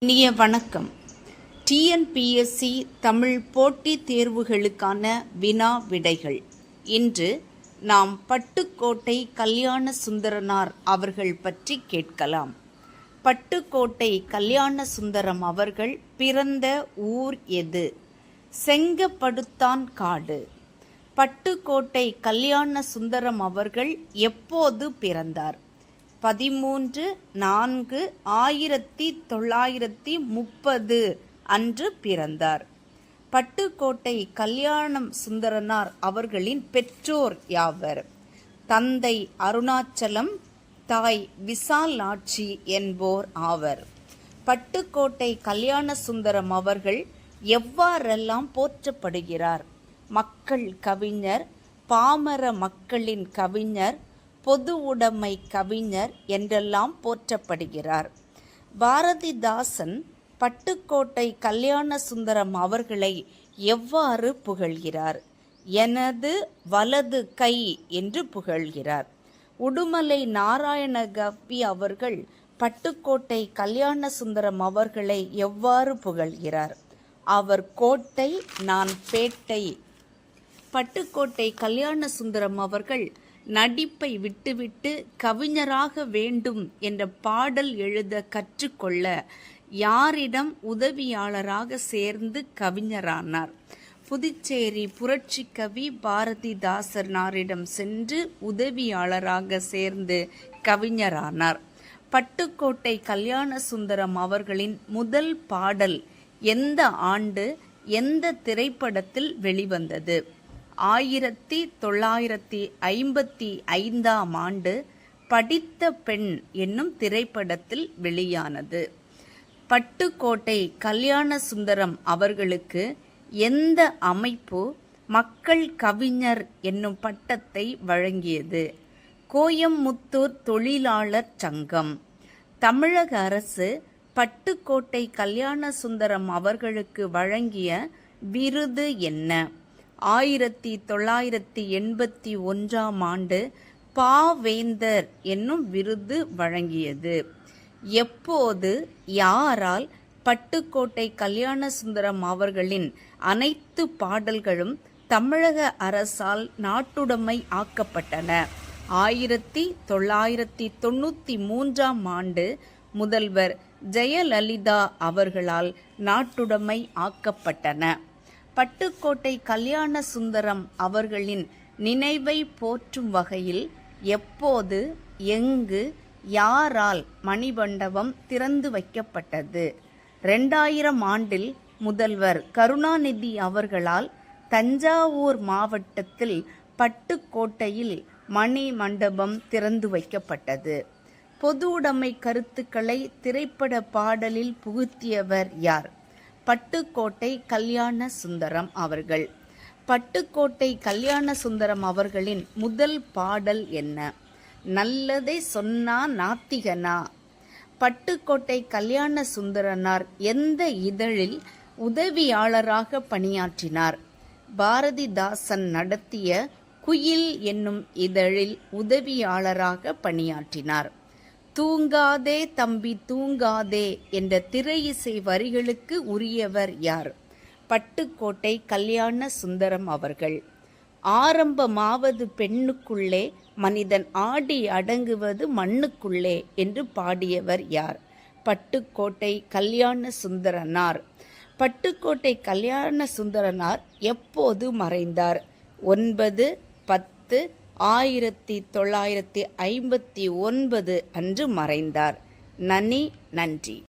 இனிய வணக்கம். டிஎன்பிஎஸ்சி தமிழ் போட்டித் தேர்வுகளுக்கான வினா விடைகள். இன்று நாம் பட்டுக்கோட்டை கல்யாண சுந்தரனார் அவர்கள் பற்றி கேட்கலாம். பட்டுக்கோட்டை கல்யாண சுந்தரம் அவர்கள் பிறந்த ஊர் எது? செங்கப்படுத்தான் காடு. பட்டுக்கோட்டை கல்யாண சுந்தரம் அவர்கள் எப்போது பிறந்தார்? 13/4/1930 அன்று பிறந்தார். பட்டுக்கோட்டை கல்யாணம் சுந்தரனார் அவர்களின் பெற்றோர் யாவர்? தந்தை அருணாச்சலம், தாய் விசாலாட்சி என்போர் ஆவர். பட்டுக்கோட்டை கல்யாண சுந்தரம் அவர்கள் எவ்வாறெல்லாம் போற்றப்படுகிறார்? மக்கள் கவிஞர், பாமர மக்களின் கவிஞர், பொது உடைமை கவிஞர் என்றெல்லாம் போற்றப்படுகிறார். பாரதிதாசன் பட்டுக்கோட்டை கல்யாண சுந்தரம் அவர்களை எவ்வாறு புகழ்கிறார்? எனது வலது கை என்று புகழ்கிறார். உடுமலை நாராயணகவி அவர்கள் பட்டுக்கோட்டை கல்யாண சுந்தரம் அவர்களை எவ்வாறு புகழ்கிறார்? அவர் கோட்டை, நான் பேட்டை. பட்டுக்கோட்டை கல்யாண சுந்தரம் அவர்கள் நடிப்பை விட்டுவிட்டு கவிஞராக வேண்டும் என்ற பாடல் எழுத கற்றுக்கொள்ள யாரிடம் உதவியாளராக சேர்ந்து கவிஞரானார்? புதுச்சேரி புரட்சி கவி பாரதிதாசனாரிடம் சென்று உதவியாளராக சேர்ந்து கவிஞரானார். பட்டுக்கோட்டை கல்யாண சுந்தரம் அவர்களின் முதல் பாடல் எந்த ஆண்டு, எந்த திரைப்படத்தில் வெளிவந்தது? 1955 ஆண்டு படித்த பெண் என்னும் திரைப்படத்தில் வெளியானது. பட்டுக்கோட்டை கல்யாண சுந்தரம் அவர்களுக்கு எந்த அமைப்பு மக்கள் கவிஞர் என்னும் பட்டத்தை வழங்கியது? கோயமுத்தூர் தொழிலாளர் சங்கம். தமிழக அரசு பட்டுக்கோட்டை கல்யாண சுந்தரம் அவர்களுக்கு வழங்கிய விருது என்ன? 1981 ஆண்டு பாவேந்தர் என்னும் விருது வழங்கியது. எப்போது, யாரால் பட்டுக்கோட்டை கல்யாண சுந்தரம் அவர்களின் அனைத்து பாடல்களும் தமிழக அரசால் நாட்டுடைமை ஆக்கப்பட்டன? 1993 ஆண்டு முதல்வர் ஜெயலலிதா அவர்களால் நாட்டுடைமை ஆக்கப்பட்டன. பட்டுக்கோட்டை கல்யாண சுந்தரம் அவர்களின் நினைவை போற்றும் வகையில் எப்போது, எங்கு, யாரால் மணிமண்டபம் திறந்து வைக்கப்பட்டது? 2000 ஆண்டில் முதல்வர் கருணாநிதி அவர்களால் தஞ்சாவூர் மாவட்டத்தில் பட்டுக்கோட்டையில் மணிமண்டபம் திறந்து வைக்கப்பட்டது. பொது உடைமை கருத்துக்களை திரைப்பட பாடலில் புகுத்தியவர் யார்? பட்டுக்கோட்டை கல்யாண சுந்தரம் அவர்கள். பட்டுக்கோட்டை கல்யாண சுந்தரம் அவர்களின் முதல் பாடல் என்ன? நல்லதை சொன்னா நாத்திகனா. பட்டுக்கோட்டை கல்யாண சுந்தரனார் எந்த இதழில் உதவியாளராக பணியாற்றினார்? பாரதிதாசன் நடத்திய குயில் என்னும் இதழில் உதவியாளராக பணியாற்றினார். தூங்காதே தம்பி தூங்காதே என்ற திரையிசை வரிகளுக்கு உரியவர் யார்? பட்டுக்கோட்டை கல்யாண சுந்தரம் அவர்கள். ஆரம்பமாவது பெண்ணுக்குள்ளே, மனிதன் ஆடி அடங்குவது மண்ணுக்குள்ளே என்று பாடியவர் யார்? பட்டுக்கோட்டை கல்யாண சுந்தரனார். பட்டுக்கோட்டை கல்யாண சுந்தரனார் எப்போது மறைந்தார்? 9/10/1959 அன்று மறைந்தார். நன்றி.